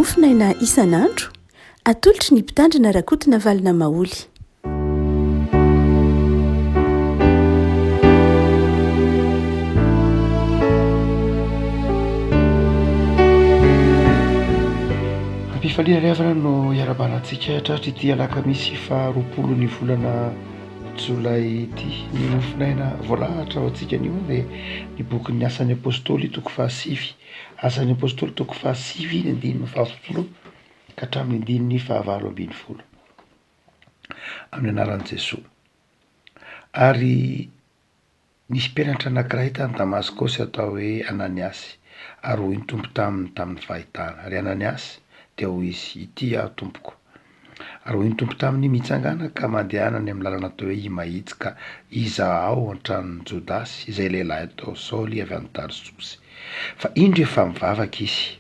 mofinaina isan'andro atolotry ny mpitandrina rakotina valina maoly. Ampifaliana riavana no iarabanantsika hatratra ity alakamisy fa 20 ny volana Jolay ity. Ny mofinaina voalahatra ao antsika anio dia ny bokin'ny asan'ny apôstôly toko 7, asan'ny apôstôly toko 7 ny andininy 7 ka hatramin'ny andininy 9 amin'ny anaran'i Jesosy. Ary nisy mpianatra anankiray tany Damaskosy atao hoe Ananiasy, ary hoy ny tompo tamin'ny fahitana. Ary Ananiasy dia hoy izy, ity aho tompoko. Ary hoy ny tompo taminy, mitsangana ka mandehanany amin'ny lalana atao hoe Imaitsy, ka iza ao an-tranon'i Jodasy, izay lehilahy atao Saoly avy any Tarsosy. Fa indro efa mivavaka izy,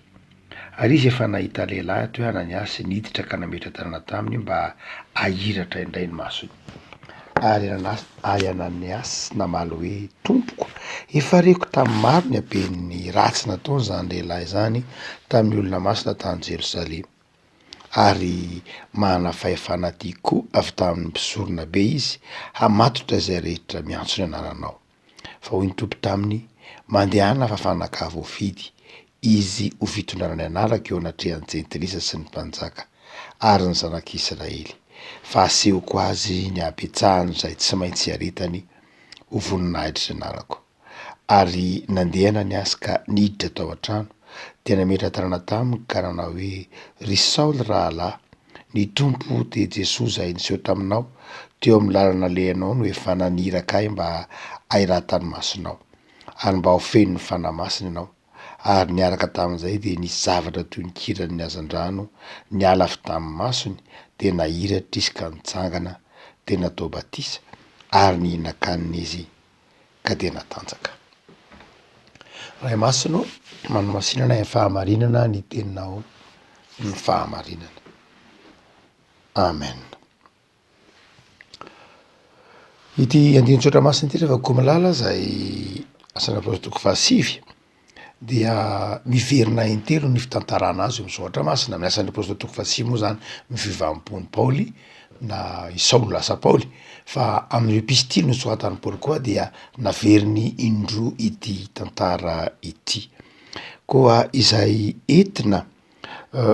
ary izy efa nahita lehilahy atao hoe Ananiasy niditra ka nametra tanana taminy mba ahiratra indray ny masony. Ary Ananiasy namaly hoe, tompoko, efa reko tamin'ny maro ny haben'ny ratsy nataony zany lehilahy zany tamin'ny olona masina tany Jerosalema. Ary mana fahefana tia koa avy tamin'ny mpisorona be izy hamatotra izay rehetra miantso ny anaranao. Fa hoy ny tompo taminy, mandehana fa fanaka voafidy izy ho fitondrana ny anaraka eo anatrehan'ny jentilisa sy ny mpanjaka ary ny zanak'Israely. Fa asehoko azy ny abetsahany izay tsy maintsy aretany ho voninahitry ny anarako. Ary nandeha Ananiasy ka niditra tao an-trano, dia nametra tanana taminy ka nanao hoe, ry Saoly rahalahy, ny tompo dia Jesosy izay niseho taminao teo amin'ny lalana lehanao no efa naniraka ahy mba ahiratany masonao, ary mba ho feno ny fanahy masina ianao. Ary niaraka tamin'izay dia nisy zavatra toy ny kiran'ny hazan-drano niala avy tamin'ny masony, dia nahiratra izy ka nitsangana, dia natao batisa, ary nihinan-kanina izy ka dia natanjaka. Ray masino, manomasinana ny fahamarinana ny teninao ny fahamarinana. Amen. Ity andin-tsotra masina ity rehefa koa milala zay asan'ny apôstôly toko 7 dia miverina intelo ny fitantarana azy misotra masina. Amin'ny asan'ny apôstôly toko 7 moa zany mivivam-pon'i Paoly na i Saoly lasa Paoly, fa amin'ny epistily nosoratan'i Paoly koa dia naveriny indroa ity tantara ity. Koa izay entina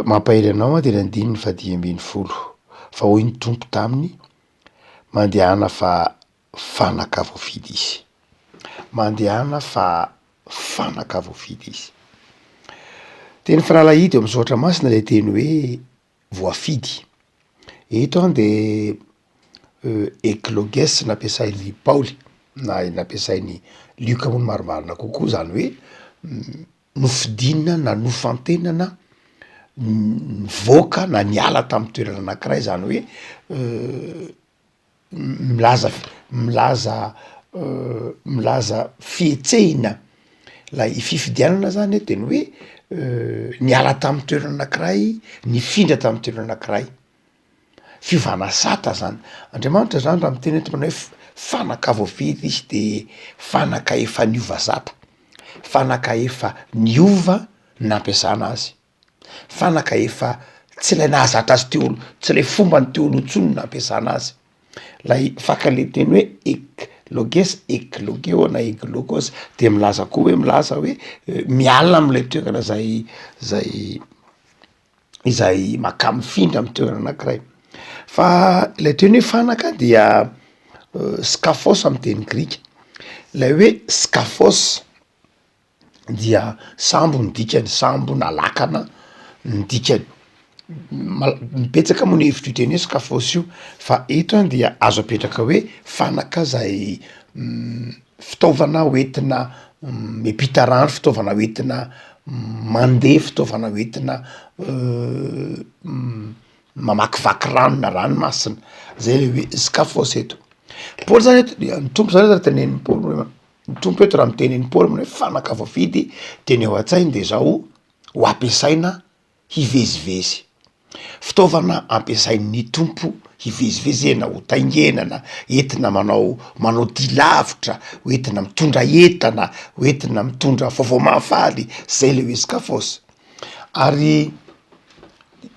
mampahery anao dia ny 15, fa hoy ny tompo taminy, mandehana fa fanaka voafidy izy. Mandehana fa fanaka voafidy izy. Teny fanalahidy eo amin'ny soatra masina ilay teny hoe voafidy. Eto dia ekloges nampiasain'ny Paoly na nampiasain'ny Lioka moa maromarina kokoa zany hoe nofidinina na nofantenana nivoaka na niala tamin'ny toerana anankiray, zany hoe milaza fihetsehina lay fifidianana zany teny hoe niala tamin'ny toerana anankiray, nifindra tamin'ny toerana anankiray, fivanasata zany. Andriamanitra zany raha miteny eto manao hoe fanaka voafidy izy de fanaka efa niova zata, fanaka efa niova nampiasana azy, fanaka efa tsy lay nahazatra azy teo, tsy lay fomba ny teo ntsony nampiasana azy. Lay fakale teny hoe eklogeo na eklogos de milaza koa hoe milaza hoe miala am'lay toerana izay maka mifindra amin'ny toerana anankiray. Fa ilay teny hoe fanaka dia skafos amin'ny teny grika. Lay hoe skafos dia sambo ny dikany, sambo na lakana ny dikany. Mipetsaka moa ny hevitra teny hoe skafos io, fa eto dia azo apetraka hoe fanaka zay fitaovana hoentina miampita rano, fitaovana hoentina mandeha, fitaovana hoentina mamakivaky rano na ranomasina, zay le hoe skafos eto. Paoly zany eto dia ny tompo zany raha tenen'ny Paoly, ny tompo eto raha mitenen'ny Paoly hoe fanaka voafidy teny eo an-tsainy de zao ho ampiasaina hivezivezy, fitaovana ampiasain'ny tompo hivezivezena, ho taingenana, entina manao dilavitra, entina mitondra entana, entina mitondra vaovao mahafaly, zay le hoe skafos. Ary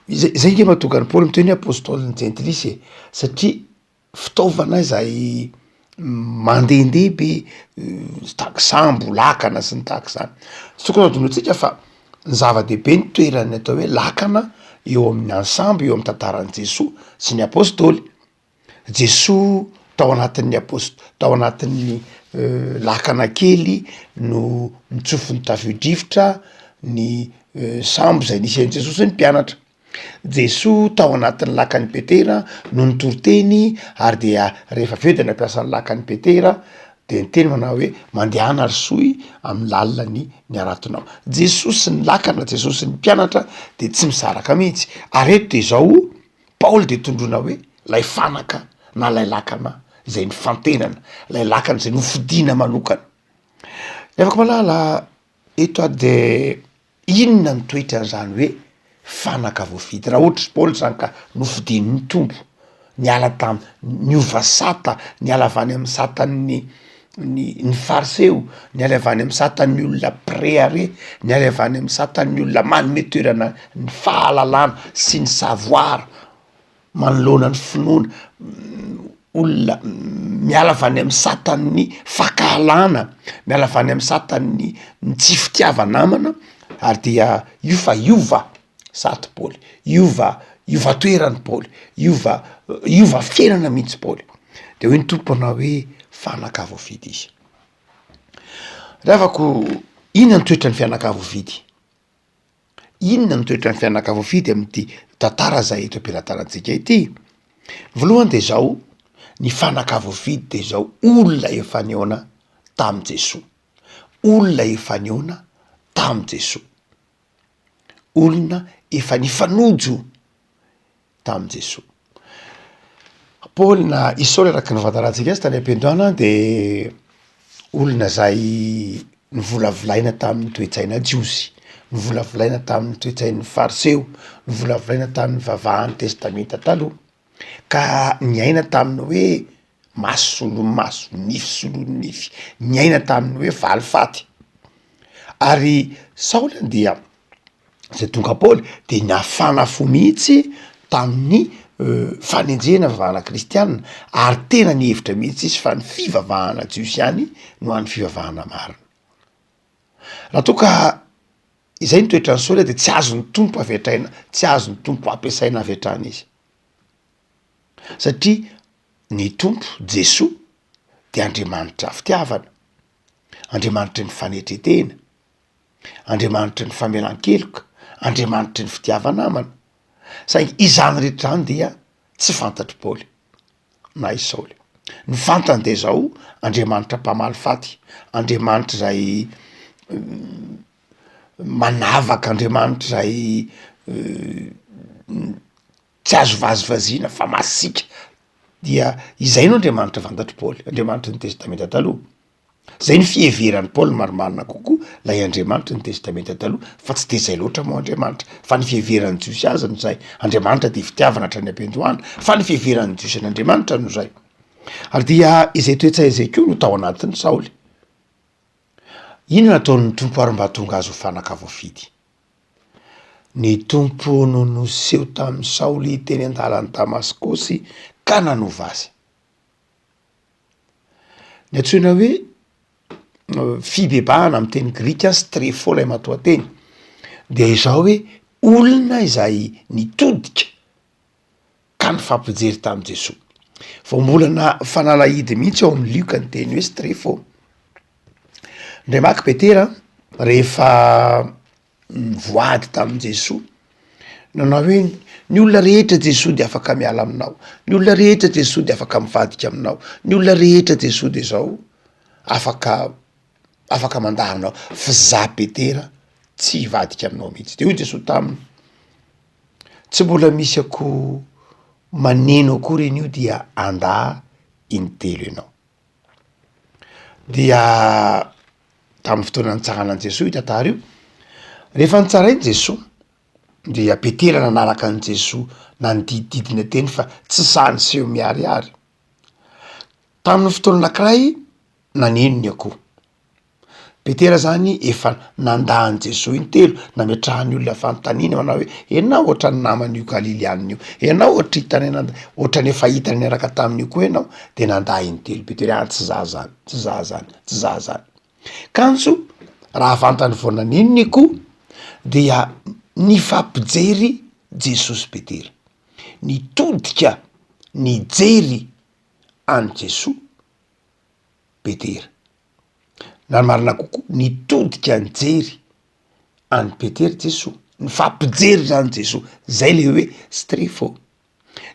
zay nge mahatokany paoly miteny hoe apôstôly gentilisy satria fitaovana zay mandehandeha be tahaky sambo lakana sy ny tahaky zany sy tokony adonotsika fa ny zava-dehibe ny toerany atao hoe lakana eo amin'ny ansambo eo amin'ny tantaran'i Jesosy sy ny apôstôly. Jesosy tao anatin'ny tao anatin'ny lakana kely no nitsofony tafio-drivotra ny sambo zay nisy Jesosy ny mpianatra. Jesosy tao anatin'ny lakan'ny Petera no nitoroteny ary dia rehefa aveo nampiasan'ny lakan'ny Petera de niteny manao hoe mandehana ry soy amin'ny lalany ny aratonao. Jesosy sy ny lakana, Jesosy sy ny mpianatra de tsy misaraka mihitsy. Ary eto de zao Paoly de tondrona hoe lay fanaka na lay lakana zay ny fantenana, lay lakana zay nofidina manokana. Afaka malala eto de inona ny toetran'izany hoe fanaka voafidy. Raha ohatra Paoly zany ka nofidin'ny tompo, niala niova sata, niala avy any amin'ny satan'ny ny fariseo, niala avy any amin'ny satan'ny olona préare, niala avy any amin'ny satan'ny olona manome toerana ny fahalalana sy ny savoir, manoloana ny finoana, olona miala avy any amin'ny satan'ny fakahalana, miala avy any amin'ny satan'ny tsy fitiava-namana, ary dia iova saty Paoly, iova toerany Paoly, iova fiainana mihitsy Paoly. De hoe ny tompona hoe fanaka voafidy izy. Ravako inona ny toetrany fianaka voafidy? Inona ny toetrany fianaka voafidy amin'ity tantara zay eto am-pilatanantsika ity? Voalohany de zao, ny fanaka voafidy de zao olona efa nihaona tamin' Jesosy. Olona efa nihaona tamin' Jesosy. Olona efa nifanojo tamin' Jesosy. Paoly na Isaoly araky ny fantarantsika azy tany am-piandohana de olona zay nivolavolaina tamin'ny toe-tsaina jiosy, nivolavolaina tamin'ny toe-tsain'ny fariseo, nivolavolaina tamin'ny vavahan'ny testamenta taloha, ka niaina taminy hoe maso solon'ny maso, nify solon'ny nify, niaina taminy hoe valifaty. Ary Saoly dia zay tonga Paoly de niafana fo mihitsy tamin'ny fanenjena vavahana kristianina, ary tena nihevitra mihitsy izy fa ny fivavahana jiosy ihany no an'ny fivavahana marina. Raha toa ka izay ny toetrany Saoly de tsy azon'ny tompo avetraina, tsy azon'ny tompo ampiasaina avetrana izy. Satria ny tompo Jesosy de Andriamanitra fitiavana, Andriamanitra ny fanetretena, Andriamanitra ny famelan-keloka, Andriamanitra ny fitiava-namana. Saingy izany rehetra zany dia tsy fantatry Paoly na i Saoly. Ny fantany de zao Andriamanitra mpamalifaty, Andriamanitra zay manavaka, Andriamanitra zay tsy azo vazivaziana fa masika. Dia izay no Andriamanitra fantatry Paoly, Andriamanitra ny testamenta taloha. Zay ny fieveran'ny Paoly marimarina kokoa lay Andriamanitra ny testamenta taloha, fa tsy de zay loatra moa Andriamanitra, fa ny fieveran'ny jiosy aza no zay. Andriamanitra de fitiavana hatrany am-piandohana, fa ny fieveran'ny jiosy n'Andriamanitra no zay. Ary dia izay toetra izay koa no tao anatin'ny Saoly. Inona nataon'ny tompo ary mba tonga azy ho fanaka voafidy? Ny tompo no noseho tamin'ny Saoly teny an-dalany Damaskosy ka nanova azy. Ny antsoina hoe fibebahana amin'ny teny grika strefo lay matoa-teny, de izao hoe olona izay nitodika ka nifampijery tamin' Jesosy. Voambolana fanalahidy mihitsy ao amin'ny lioka ny teny hoe strefo. Ndray maky Petera rehefa voady tamin' Jesosy nanao hoe ny olona rehetra Jesosy de afaka miala aminao, ny olona rehetra Jesosy de afaka mivadika aminao, ny olona rehetra Jesosy de zao afaka mandahanao, fa za Petera tsy hivadika aminao mihitsy. De hoy Jesosy taminy, tsy mbola misy ako maneno akory an'io dia anda intelo ianao. Dia tamin'ny fotoana nitsaranan'i Jesosy io tantara io, rehefa nitsarainy Jesosy dia Petera nanaraka an' Jesosy nanodidididina teny fa tsy sahany seho miariary. Tamin'ny fotoana anankiray naneno ny akoho, Petera zany efa nandahany Jesoa intelo nametrahany olona fanontaniana manao hoe ianao oatra ny namany io Galilianina io, ianao oatra hitany oatra ny efa hitany niaraka tamin'io koa ianao, de nandahy intelo Petera tsy za zany, tsy za zany, tsy za zany. Kanso raha fantany voananiniko dia nifampijery Jesosy Petera, nitodika nijery any Jesoa Petera. Na marina kokoa nitodika nijery any Petera Jesoa, nifampijery zany Jesoa, zay le hoe strefo.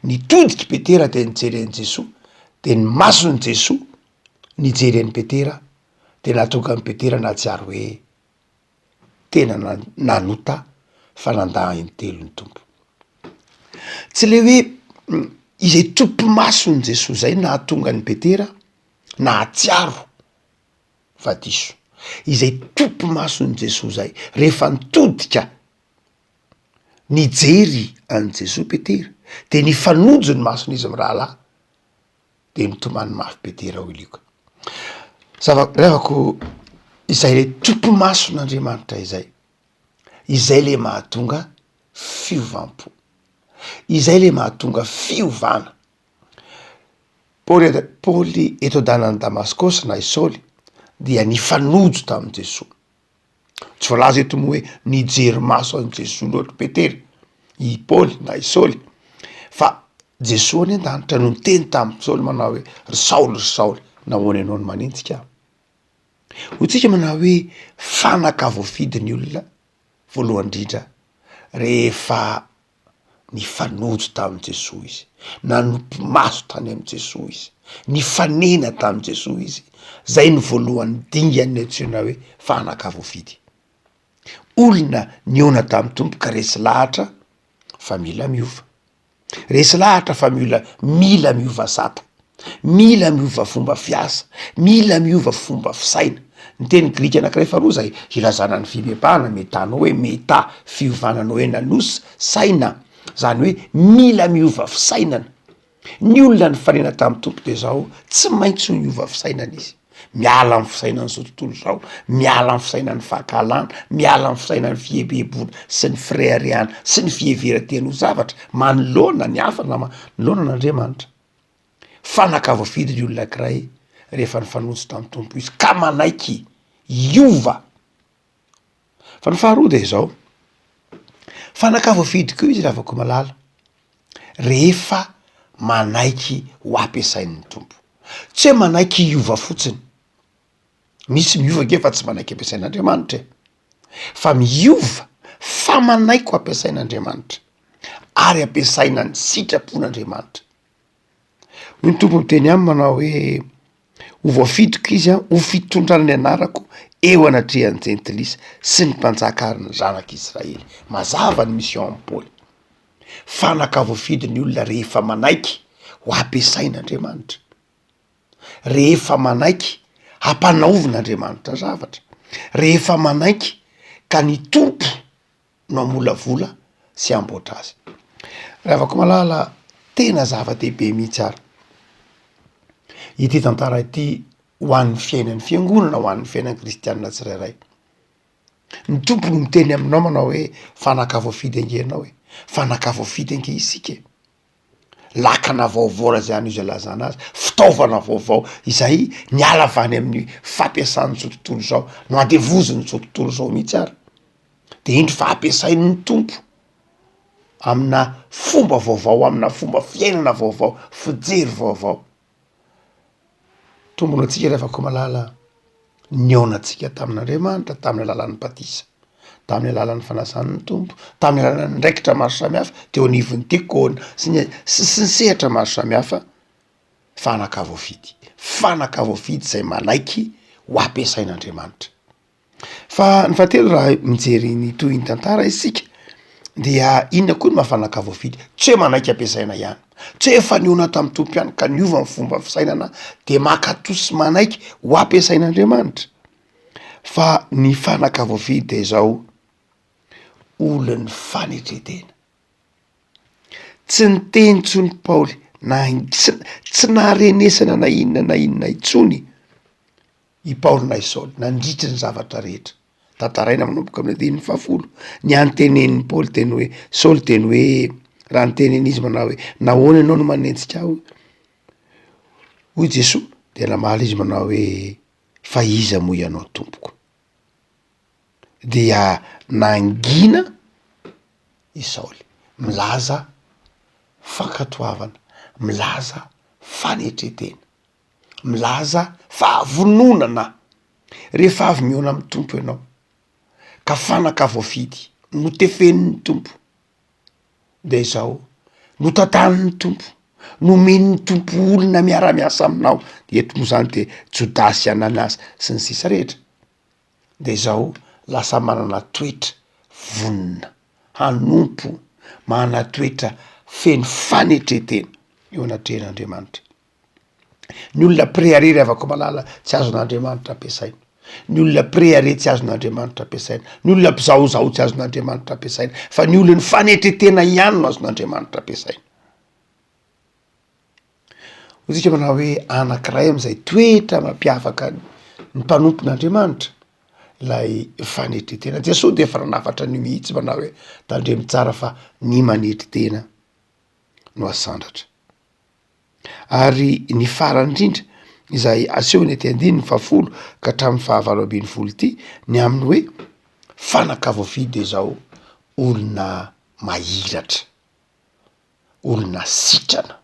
Nitodiky Petera de nijery any Jesoa, de ny masony Jesoa nijery any Petera, de nahatonga any Petera nahatsiaro hoe tena nanota fa nandahy intelo ny tompo. Tsy le hoe izay tompo masony Jesoa zay nahatonga any Petera nahatsiaro fa diso, izay tompo masony Jesoa zay rehefa nitodika nijery any Jesoa Petera de nifanonjo ny mason'izy amy rahalahy de nitomany mafy Petera ho ilika. Revako izay le tompo mason'Andriamanitra izay le mahatonga fiovampo, izay le mahatonga fiovana. Paoly eto danany Damaskosy na i Saoly dia nifanojo tamin' Jesoa. Tsy voalaza eto moa hoe nijery maso an' Jesoa loatra Petera, i Paoly na i Saoly, fa Jesoa any an-danitra no niteny tamin'ny Saoly manao hoe ry Saoly nahoana ianao no manentsika aho. Ho tsika manao hoe fanaka voafidy ny olona voalohany indrindra rehefa nifanojo tamin' Jesoa izy, nanompo maso tany am' Jesoa izy, nifanena tamin' Jesoa izy, zay ny voalohany dingany antsoina hoe fanaka voafidy. Olona niona tamin'ny tompo ka resy lahatra fa mila miova, resy lahatra fa mila miova sata, mila miova fomba fiasa, mila miova fomba fisaina. Ny teny grika anankiray faharoa zay ilazana ny fimepahana metanao hoe meta, fiovananao hoe nanosy saina, zany hoe mila miova fisainana. Ny olona ny fanena tamin'ny tompo de zao tsy maintsy miova fisainana izy, miala amin'ny fisainany zao tontolo zao, miala amin'ny fisainany fahakalana, miala amin'ny fisainany fiebebona sy ny firehareana sy ny fiheveran-teny ho zavatra manoloana ny hafa na manoloana an'Andriamanitra. Fanaka voafidy ny olona anankiray rehefa nifanojo tamin'ny tompo izy ka manaiky iova. Fa ny faharoa de zao, fanaka voafidy koa izy raha vako malala rehefa manaiky ho ampiasain'ny tompo, tsy hoe manaiky iova fotsiny. Misy miova nge fa tsy manaiky ampiasain'Andriamanitra, fa miova fa manaiky ho ampiasain'Andriamanitra ary ampiasaina ny sitrapon'Andriamanitra. Ny tompo miteny aminy manao hoe ho voafidiko izy ho fitondrany anarako eo anatrehan'ny jentilisa sy ny mpanjaka ny zanak'Israely. Mazava ny mission amin'ny Paoly. Fanaka voafidy ny olona rehefa manaiky ho ampiasain'Andriamanitra, rehefa manaiky hampanaovin'Andriamanitra zavatra, rehefa manaiky ka ny tompo no amolavola sy amboatra azy. Ravako malala tena zava-dehibe mihitsy ary ity tantara ity ho an'ny fiainan'ny fiangonana, ho an'ny fiainan'ny kristianina tsirairay. Ny tompo no miteny aminao manao hoe fanaka voafidy ange ianao hoe fanaka voafidy ange isika, lakana vaovao zay any izy alazana azy, fitaovana vaovao izay niala avy any amin'ny fampiasan'ny zao tontolo zao, no andevoziny zao tontolo zao mihitsy ary, de indro fa ampiasain'ny tompo amina fomba vaovao, amina fomba fiainana vaovao, fijery vaovao. Tombony atsika rehafako malala niaonantsika tamin'Andriamanitra tamin'ny alalan'ny batisa, tamin'ny alalan'ny fanasan'ny tompo, tamin'ny alalan'ny ndraikitra maro samihafa teo anivon'ny tekona sy ny sehatra maro samihafa. Fanaka voafidy zay manaiky ho ampiasain'Andriamanitra. Fa ny fahatelo raha mijery ny toy ny tantara isika dia inona koa ny mahafanaka voafidy, tsy hoe manaiky ampiasaina ihany, tsy hoe efa niona tamin'ny tompo ihany ka niova ny fomba fisainana de makatosy manaiky ho ampiasain'Andriamanitra. Fa ny fanaka voafidy de zao olon'ny fanetretena. Tsy niteny tsony Paoly na tsy naharenesana na inona intsony i Paoly Saoly nandritra ny zavatra rehetra tantaraina manomboka amin'ny diny 10 ny antenen'ny Paoly teny hoe Saoly teny hoe raha nyteneny izy manao hoe nahoana ianao no manentsika aho hoy Jesoa de namaly izy manao hoe fa iza moa ianao tompoko dia nangina i Saoly milaza fankatoavana milaza fanetretena milaza fahavononana rehefa avy miona amin'ny tompo ianao ka fanaka voafidy no tefen'ny tompo de izao no tantanin'ny tompo no men'ny tompo olona miara-miasa aminao de eto moa zany de Jodasy Ananiasy sy ny sisa rehetra de izao lasa manana toetra vonona hanompo manana toetra feno fanetretena eo anatrehan'Andriamanitra ny olona préarery avako malala tsy azon'Andriamanitra ampiasaina ny olona préare tsy azon'Andriamanitra ampiasaina ny olona mpizahozaho tsy azon'Andriamanitra ampiasaina fa ny olona ny fanetretena ihany no azon'Andriamanitra ampiasaina otsika manao hoe anankiray am'izay toetra mampiavaka ny mpanompon'Andriamanitra ilay fanetretena Jesosy de efa nanafatra ny mihitsy manao hoe tandremo tsara fa ny manetritena no asandratra ary ny farany indrindra izay aseho ny ety andiny 10 ka hatramin'ny 20 ity ny amin'ny hoe fanaka voafidy de zao olona mahiratra olona sitrana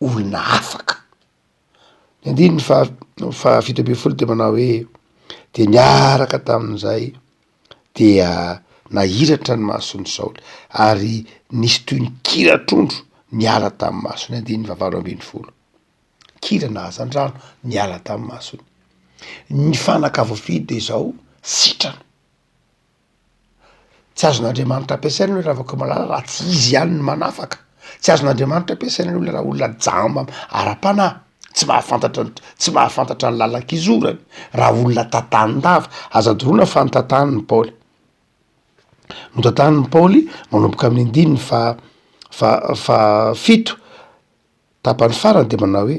olona afaka ny andiny 17 de manao hoe de niaraka tamin'izay dia nahiratra ny mason'ny Saoly ary nisy toy ny kiratrondro niala tamin'ny masony andiny 20 kira nahazan-drano niala tamin'ny masony ny fanaka voafidy de zao sitrana tsy azon'Andriamanitra ampiasaina hoe raha vako malala raha tsy izy ihany ny manafaka tsy azon'Andriamanitra ampiasaina ny olona raha olona jamba ara-panahy tsy mahafantatra ny lalan-kizorany raha olona tantany-dava aza-doroana fa ny tantanin'ny Paoly no tantanin'ny Paoly manomboka amin'ny andininy fa 7 tapany farany de manao hoe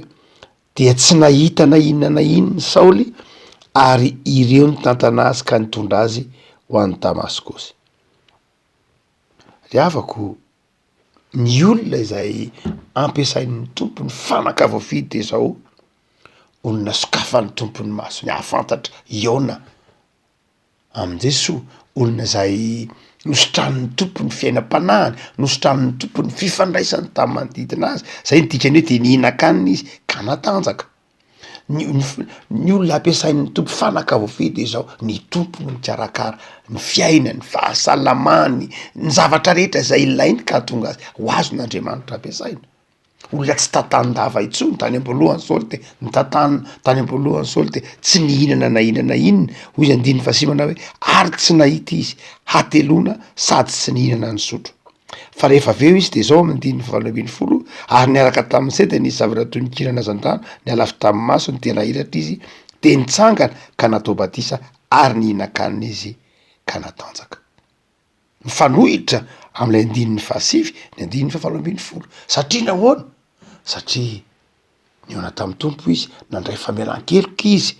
dia tsy nahita na inona na inony Saoly ary ireo ny tantana azy ka nitondra azy ho an'ny Damaskosy ry havako ny olona izay ampiasain'ny tompony fanaka voafidy de zao olona sokafan'ny tompony maso ny ahafantatra iona amin-Jesoa olona izay nosotran'ny tompony fiainam-panahiny nosotran'ny tompony fifandraisany tamin'ny manodidina azy zay ny dikany hoe de nihinan-kanina izy ka natanjaka ny olona ampiasain'ny tompo fanaka voafidy zao ny tompony mikarakara ny fiainany fahasalamany ny zavatra rehetra izay ilainy ka tonga azy ho azon'Andriamanitra ampiasaina olona tsy tantany-dava intsony tany am-boalohany Saoly de ny tany am-boalohany Saoly de tsy nihinana na inona na inona hoy izy andiny fa simana hoe ary tsy nahita izy hatelona sady tsy nihinana ny sotro fa rehefa aveo izy de zao am'andiny 20 ary niaraka tamin'ny seta nisy zavatra toy ny kirana azan-drano ny alafy tamin'ny maso ny tena hiratra izy de nitsangana ka natao batisa ary nihinan-kanina izy ka natanjaka mifanohitra am'ilay andininy 7 ny andininy 20 satria nahoana satria niona tamin'ny tompo izy nandray famelan-keloka izy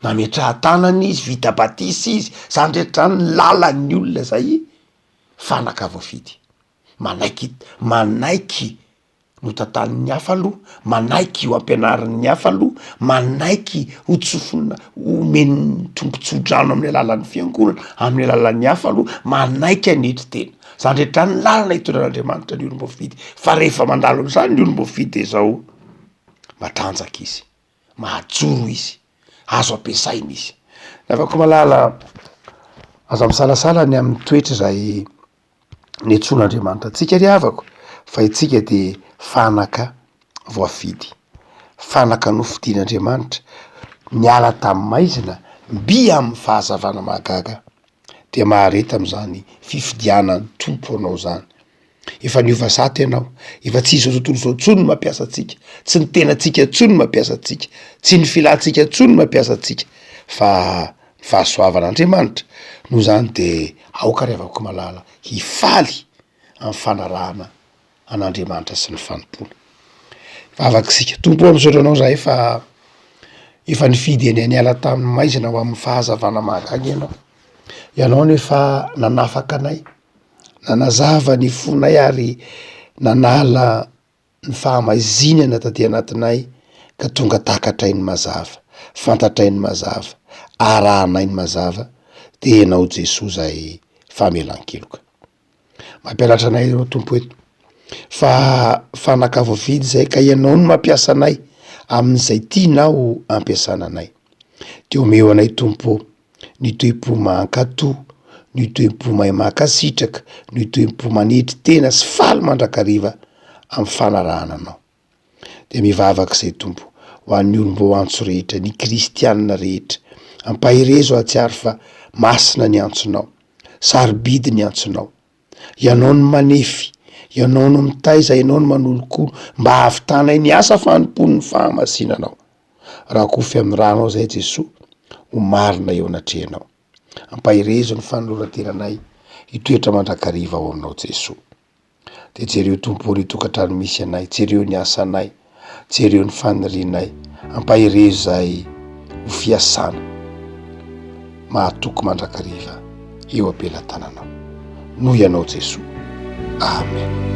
nametrahan-tanany izy vita batisa izy zandretrany lalan'ny olona zay fanaka voafidy manaiky no tantanin'ny hafa aloha manaiky ho ampianarin'ny hafa aloha manaiky ho tsofina homen'ny tompontsodrano amin'ny alalan'ny fiangonana amin'ny alalan'ny hafa aloha manaiky anetry tena zandretrany lalana hitondran'Andriamanitra ny olom-boafidy fa rehefa mandalo am'izany ny olom-boafidy de zao matanjaka izy mahajoro izy azo ampiasaina izy afaka malala aza misalasala ny amin'ny toetra zay niantson'Andriamanitra antsika ry havako fa itsika de fanaka voafidy fanaka nofidian'Andriamanitra niala tamin'ny maizina mby amin'ny fahazavana mahagaga de mahareta am'izany fifidianany tompo anao zany efa niova saty ianao efa tsy izao tontolo zao tsony mampiasa atsika tsy ny tenantsika tsony mampiasa atsika tsy ny filantsika tsony mampiasa atsika fa fahasoavan'Andriamanitra no zany de aoka ry havako malala hifaly amin'ny fanarahana an'Andriamanitra sy ny fanompona fa avakisika tompo am'saotranao zahay fa efa nifidy eny aniala tamin'ny maizina ho amin'ny fahazavana mahagaga ianao nefa nanafaka anay, nanazava ny fonay ary nanala ny fahamaizinana taty anatinay ka tonga takatray ny mazava, fantatray ny mazava, arahanay ny mazava de ianao Jesoa zay famelan-keloka. Mampianatra anay ireo tompo eto fa fanakavoavidy zay ka ianao no mampiasa anay amin'izay tianao ampiasana anay. De omeo anay tompo ny toe-po mankato, ny toe-po mahay mankasitraka, ny toe-po manetry tena sy faly mandrakariva amin'ny fanarahana anao. De mivavaka izay tompo ho an'ny olom-bo antso rehetra, ny kristianina rehetra, ampahirezo atsiary fa masina ny antsonao, sarobidy ny antsonao. Ianao no manefy, ianao no mitaiza, ianao no manolokolo mba hahavitanay ny asa fanompon'ny fahamasinanao. Raha kofy amin'ny ranao zay Jesoa, ho marina eo anatrehanao. Ampahirezo ny fanoloran-tenanay hitoetra mandrakariva ao aminao Jesoa. De jereo tompo ny tokantrano misy anay, jereo ny asanay, jereo ny fanirinay, ampahirezo zay ho fiasana mahatoky mandrakariva eo ampelantananao. Noho ianao Jesoa. Amen.